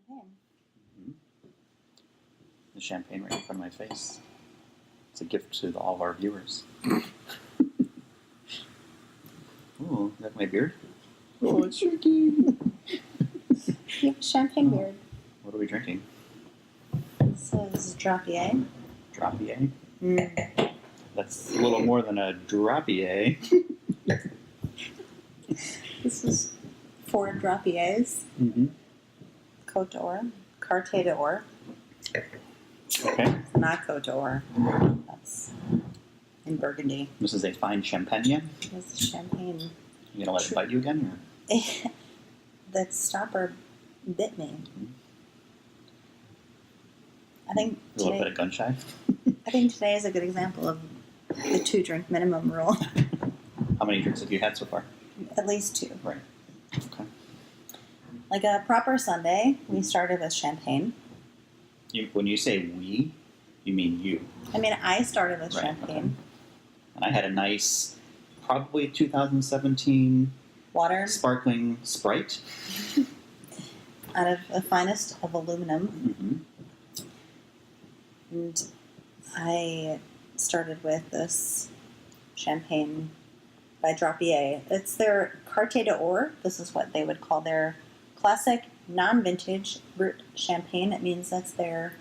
champagne. Mm-hmm. The champagne right in front of my face. It's a gift to all of our viewers. Ooh, is that my beard? Oh, it's tricky. You have a champagne beard. What are we drinking? This is Drapier. Drapier? That's a little more than a Drapier. This is 4 Drapiers. Mm-hmm. Côte d'Or. Carte d'Or. Okay. Not Côte d'Or. That's in Burgundy. This is a fine champagne. This is champagne. You gonna let it bite you again? Or? The stopper bit me. I think A little bit of gun shy. I think today is a good example of the 2-drink minimum rule. How many drinks have you had so far? At least 2. Right. Okay. Like a proper Sunday, we started with champagne. When you say we, you mean you. I mean, I started with Right, champagne. okay. And I had a nice, probably 2017 Water sparkling Sprite. out of the finest of aluminum. Mm-hmm. And I started with this champagne by Drapier. It's their Carte d'Or. This is what they would call their classic non-vintage brut champagne. It means that's their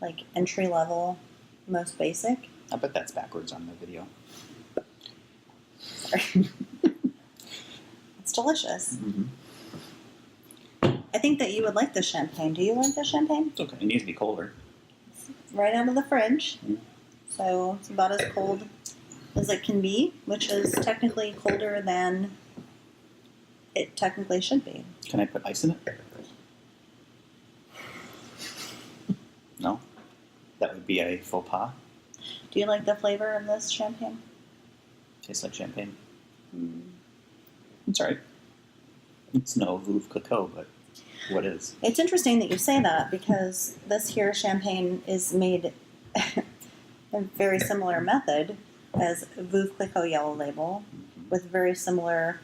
like entry level, most basic. I bet that's backwards on the video. Sorry. It's delicious. Mm-hmm. I think that you would like the champagne. Do you like the champagne? It's okay. It needs to be colder. It's right out of the fridge. Mm. So it's about as cold as it can be, which is technically colder than it technically should be. Can I put ice in it? No? That would be a faux pas. Do you like the flavor of this champagne? Tastes like champagne. It's alright. It's no Veuve Clicquot, but what is? It's interesting that you say that because this here champagne is made a very similar method as Veuve Clicquot Yellow Label with very similar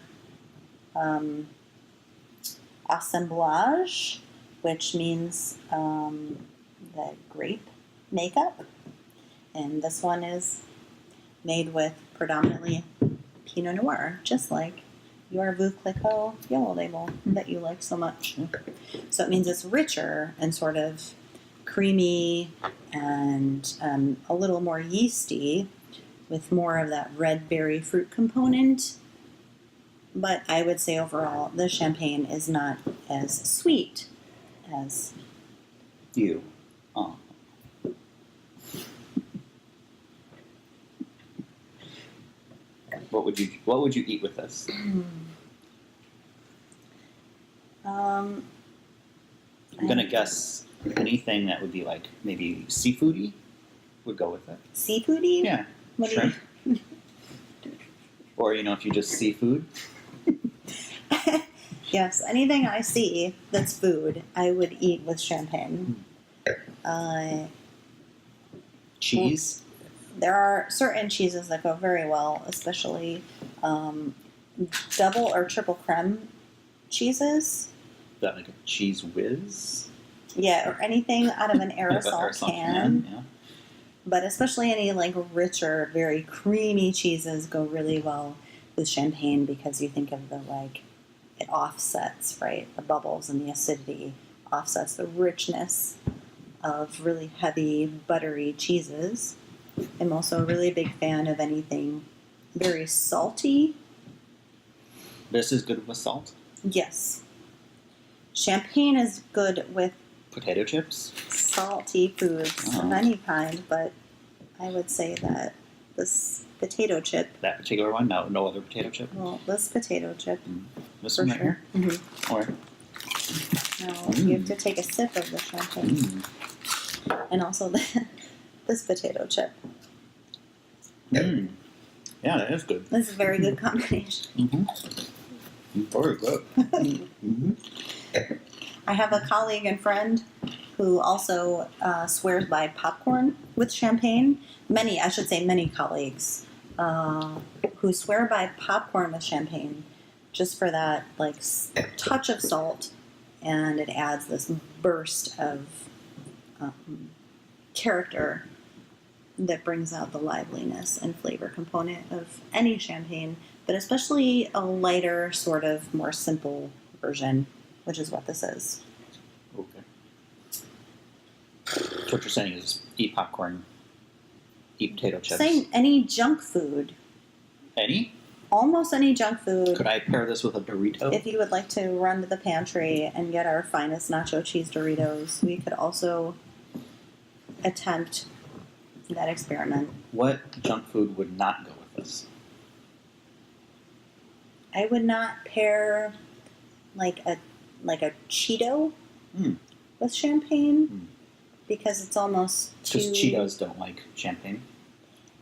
assemblage, which means the grape makeup. And this one is made with predominantly Pinot Noir, just like your Veuve Clicquot Yellow Label that you like so much. So it means it's richer and sort of creamy and a little more yeasty with more of that red berry fruit component. But I would say overall, the champagne is not as sweet as You. Oh. What would you eat with this? I'm gonna guess anything that would be like maybe seafoody would go with it. Seafoody? Yeah. What do Shrimp. Or if you just seafood. Yes, anything I see that's food, I would eat with champagne. Cheese. There are certain cheeses that go very well, especially double or triple creme cheeses. That like a cheese whiz. Yeah, or anything out of an aerosol can. Yeah. But especially any like richer, very creamy cheeses go really well with champagne because you think of the it offsets, right? The bubbles and the acidity offsets the richness of really heavy, buttery cheeses. I'm also a really big fan of anything very salty. This is good with salt. Yes. Champagne is good with Potato chips. salty foods of any kind, but I would say that this potato chip. That particular one? No other potato chip? Well, this potato chip. This For one right sure. here? Mm-hmm. Or Now, you have to take a sip of the champagne. And also this potato chip. Yeah, that is good. This is a very good combination. Very good. I have a colleague and friend who also swears by popcorn with champagne. Many colleagues who swear by popcorn with champagne just for that touch of salt and it adds this burst of character that brings out the liveliness and flavor component of any champagne, but especially a lighter, sort of more simple version, which is what this is. Okay. So what you're saying is eat popcorn, eat potato chips. Saying any junk food. Any? Almost any junk food. Could I pair this with a Dorito? If you would like to run to the pantry and get our finest nacho cheese Doritos, we could also attempt that experiment. What junk food would not go with this? I would not pair like a Cheeto with champagne because it's almost too. Because Cheetos don't like champagne.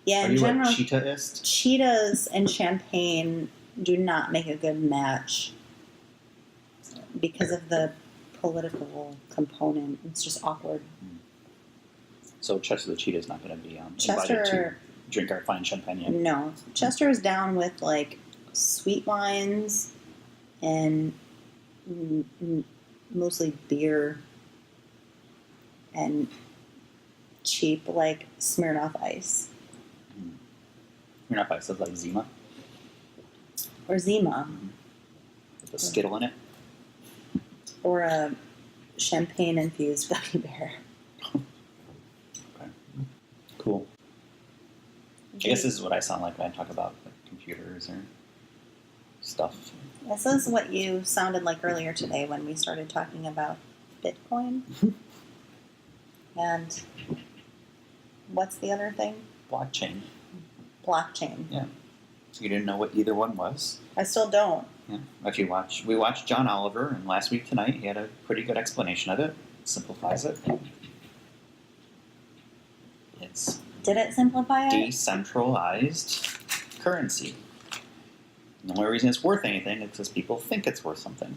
Yeah, Are in you general, a Cheetahist? Cheetos and champagne do not make a good match because of the political component. It's just awkward. So Chester the Cheetah's not going to be invited Chester, to drink our fine champagne. no. Chester is down with like sweet wines and mostly beer and cheap like Smirnoff Ice You're not by stuff like Zima or Zima with a Skittle in it. or a champagne infused gummy bear. Okay. Cool. I guess this is what I sound like when I talk about like, computers or stuff. This is what you sounded like earlier today when we started talking about Bitcoin. And what's the other thing? Blockchain. Blockchain. Yeah. So you didn't know what either one was. I still don't. Yeah. If you we watched John Oliver, and last week tonight he had a pretty good explanation of it. Simplifies it. It's Did it simplify it? decentralized currency. The only reason it's worth anything is because people think it's worth something.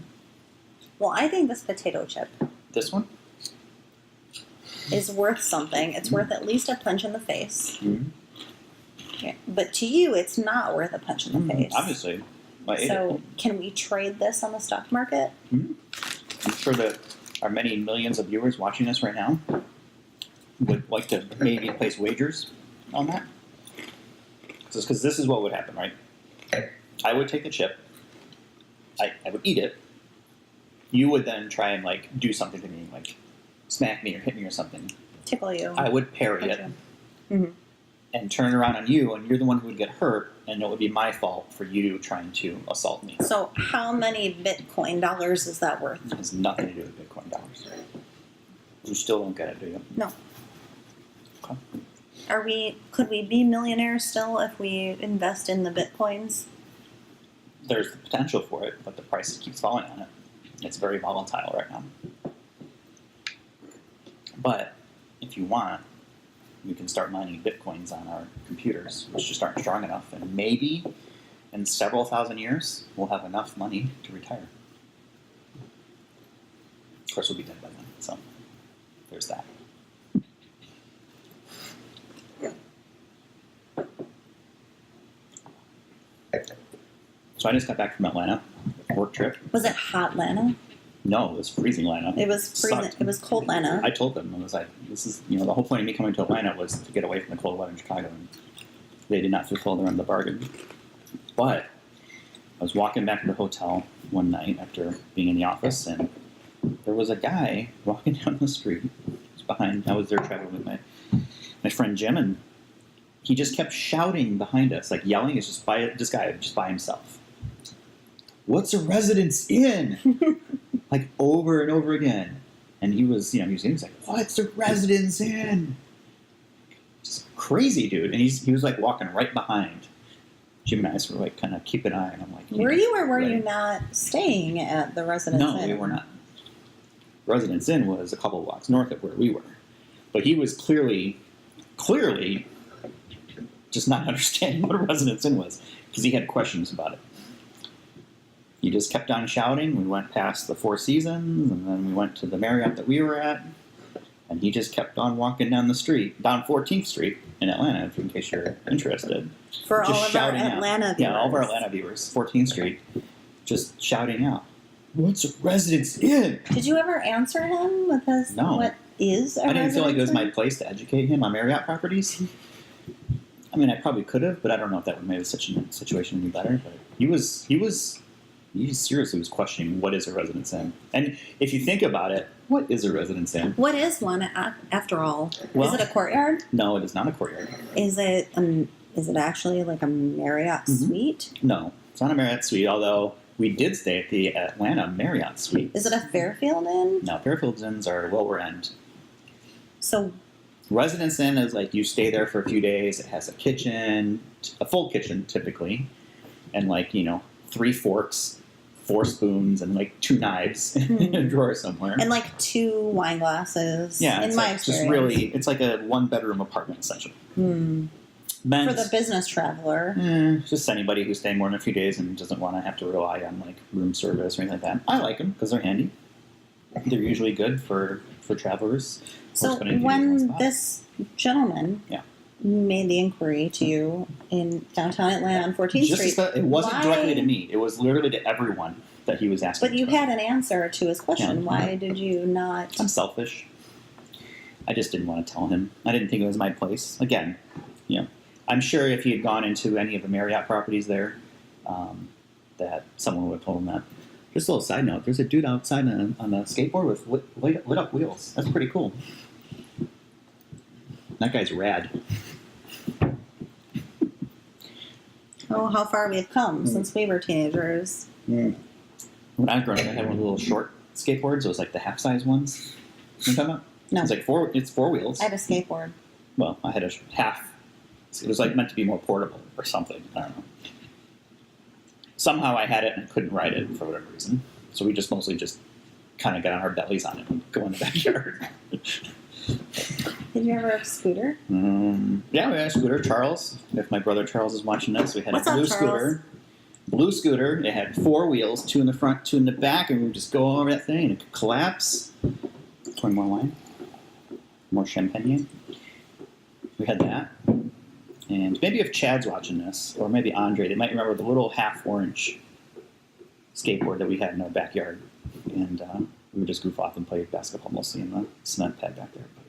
Well, I think this potato chip This one? is worth something. It's worth at least a punch in the face. Mm-hmm. Yeah. But to you, it's not worth a punch in the face. Obviously. I ate So, it. can we trade this on the stock market? I'm sure that our many millions of viewers watching this right now would like to maybe place wagers on that. Because this is what would happen, right? I would take the chip. I would eat it. You would then try and like do something to me, like smack me or hit me or something. Tickle you. I would parry it and turn around on you, and you're the one who would get hurt, and it would be my fault for you trying to assault me. So, how many Bitcoin dollars is that worth? It has nothing to do with Bitcoin dollars. You still don't get it, do you? No. Okay. Could we be millionaires still if we invest in the Bitcoins? There's the potential for it, but the price keeps falling on it. It's very volatile right now. But if you want, we can start mining Bitcoins on our computers, which just aren't strong enough. And maybe in several thousand years, we'll have enough money to retire. Of course, we'll be dead by then. So there's that. So I just got back from Atlanta, work trip. Was it hot Atlanta? No, it was freezing Atlanta. It was freezing. Sucked. It was cold Atlanta. I told them, I was like, this is, the whole point of me coming to Atlanta was to get away from the cold weather in Chicago. And they did not fulfill their end of the bargain. But I was walking back to the hotel one night after being in the office, and there was a guy walking down the street. I was there traveling with my friend Jim, and he just kept shouting behind us, like yelling. It's just this guy just by himself. What's a Residence Inn? Like over and over again. And he was like, what's a Residence Inn? Just crazy, dude. And he was like walking right behind Jim and I, so we're like kind of keep an eye. And I'm like, were you or were you not staying at the Residence Inn? No, we were not. Residence Inn was a couple blocks north of where we were. But he was clearly just not understanding what a Residence Inn was because he had questions about it. He just kept on shouting. We went past the Four Seasons, and then we went to the Marriott that we were at, and he just kept on walking down the street, down 14th Street in Atlanta, in case you're interested. For just all of our shouting out. Atlanta viewers. Yeah, all of our Atlanta viewers, 14th Street, just shouting out. what's a Residence Inn? Did you ever answer him with his No. what is a I didn't feel like it was Residence my place to educate him on Marriott properties. I mean, I probably could have, but I don't know if that would make the situation any better. But he seriously was questioning what is a Residence Inn. And if you think about it, what is a Residence Inn? What is one after all? Well, is it a courtyard? No, it is not a courtyard. Is it actually like a Marriott suite? No, it's not a Marriott suite, although we did stay at the Atlanta Marriott suite. Is it a Fairfield Inn? No, Fairfield Inns are lower end. So Residence Inn is like you stay there for a few days. It has a kitchen, a full kitchen typically, and 3 forks, 4 spoons, and 2 knives in a drawer somewhere. and 2 wine glasses. Yeah, in it's my just experience. really, it's like a 1-bedroom apartment essentially. Meant, For the business traveler. just anybody who's staying more than a few days and doesn't want to have to rely on room service or anything like that. I like them because they're handy. They're usually good for travelers. So when this gentleman made the inquiry to you in downtown Atlanta on 14th Street, it wasn't directly to me. It was literally to everyone that he was asking. But you had an answer to his question. Yeah. Why did you not? I'm selfish. I just didn't want to tell him. I didn't think it was my place. Again, I'm sure if he had gone into any of the Marriott properties there, that someone would have told him that. Just a little side note, there's a dude outside on a skateboard with lit up wheels. That's pretty cool. That guy's rad. Oh, how far we've come since we were teenagers. When I was growing up, I had one of the little short skateboards. It was like the half-size ones. You know what I'm talking about? No. It's like it's 4 wheels. I had a skateboard. Well, I had a half. It was meant to be more portable or something. I don't know. Somehow I had it and couldn't ride it for whatever reason. So we just mostly kind of got on our bellies on it and go in the backyard. Did you ever have a scooter? Yeah, we had a scooter. Charles, if my brother Charles is watching this, we had What's a blue up, Charles? scooter. Blue scooter. It had 4 wheels, 2 in the front, 2 in the back, and we would just go all over that thing and it could collapse. Pour more wine. More champagne. We had that. And maybe if Chad's watching this, or maybe Andre, they might remember the little half-orange skateboard that we had in our backyard. And we would just goof off and play basketball mostly in the cement pad back there. But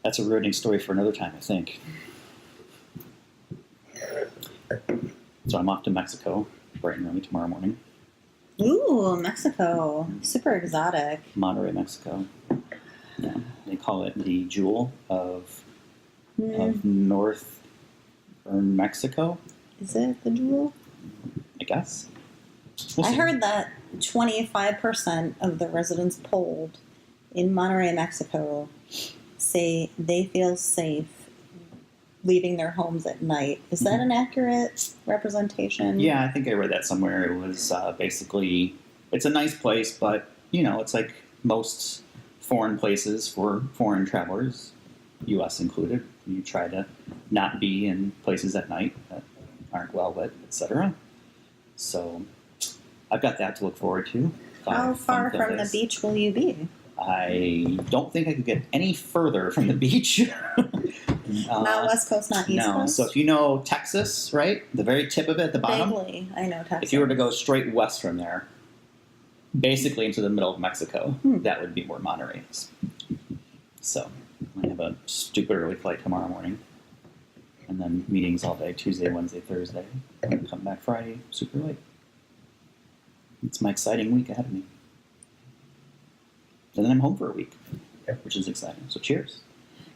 that's a ruining story for another time, I think. So I'm off to Mexico bright and early tomorrow morning. Ooh, Mexico. Super exotic. Monterrey, Mexico. Yeah, they call it the jewel of northern Mexico. Is it the jewel? I guess. I heard that 25% of the residents polled in Monterrey, Mexico say they feel safe leaving their homes at night. Is that an accurate representation? Yeah, I think I read that somewhere. It was basically, it's a nice place, but, it's like most foreign places for foreign travelers, U.S. included. You try to not be in places at night that aren't well lit, etc. So I've got that to look forward to. How far from the beach will you be? I don't think I could get any further from the beach. Not West Coast, not East Coast? So if you know Texas, right? The very tip of it at the bottom. Vaguely, I know Texas. If you were to go straight west from there, basically into the middle of Mexico, that would be where Monterrey is. So I have a stupid early flight tomorrow morning. And then meetings all day, Tuesday, Wednesday, Thursday. And come back Friday, super late. It's my exciting week ahead of me. And then I'm home for a week, which is exciting. So cheers.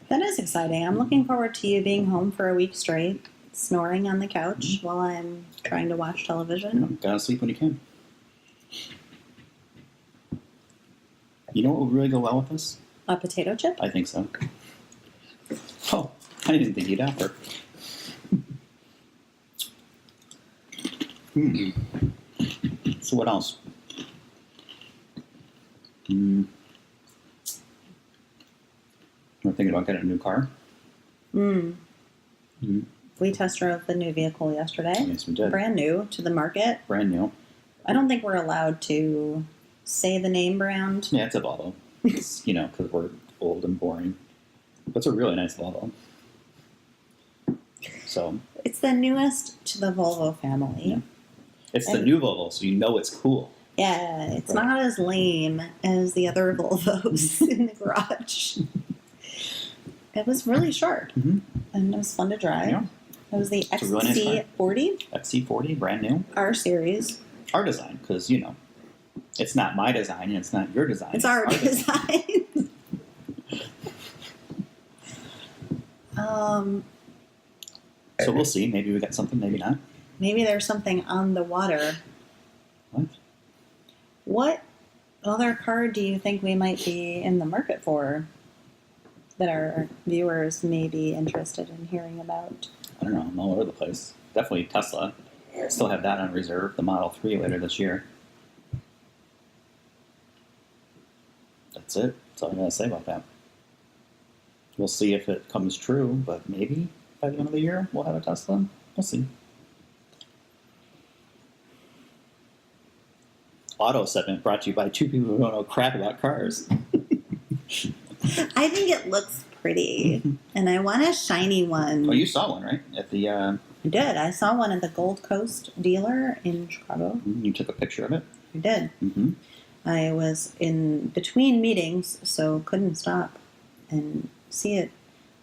That is exciting. I'm looking forward to you being home for a week straight, snoring on the couch while I'm trying to watch television. Gotta sleep when you can. You know what would really go well with this? A potato chip? I think so. Oh, I didn't think you'd offer. So what else? We're thinking about getting a new car. We test drove the new vehicle yesterday. Yes, we did. Brand new to the market. Brand new. I don't think we're allowed to say the name brand. Yeah, it's a Volvo. It's, because we're old and boring. But it's a really nice Volvo. So It's the newest to the Volvo family. it's the new Volvo, so it's cool. Yeah, it's not as lame as the other Volvos in the garage. It was really short, Mm-hmm. and it was fun to drive. Yeah. It was the It's a really nice car. XC40 XC40, brand new. R series. Our design, because, it's not my design and it's not your design. It's our design. So we'll see. Maybe we got something, maybe not. Maybe there's something on the water. What? What other car do you think we might be in the market for that our viewers may be interested in hearing about? I don't know. I'm all over the place. Definitely Tesla. Still have that on reserve, the Model 3 later this year. That's it. That's all I gotta say about that. We'll see if it comes true, but maybe by the end of the year we'll have a Tesla. We'll see. Auto segment brought to you by two people who don't know crap about cars. I think it looks pretty, and I want a shiny one. Well, you saw one, right? At the I did. I saw one at the Gold Coast dealer in Chicago. you took a picture of it. I did. Mm-hmm. I was in between meetings, so couldn't stop and see it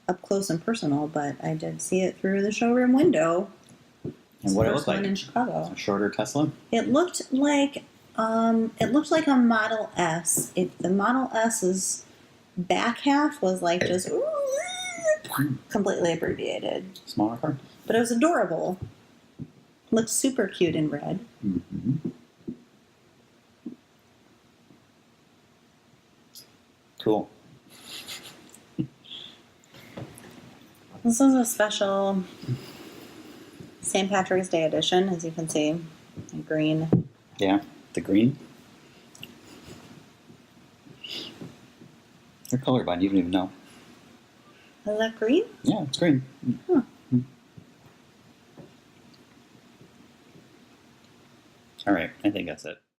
up close and personal, but I did see it through the showroom window. And what it First looked one like? in Chicago. A shorter Tesla. It looked like a Model S. The Model S's back half was like just completely abbreviated, Smaller car. but it was adorable. Looked super cute in red. Mm-hmm. Cool. This is a special St. Patrick's Day edition, as you can see, in green. Yeah, the green. You're colorblind. You don't even know. Is that green? Yeah, it's green. Huh. All right, I think that's it.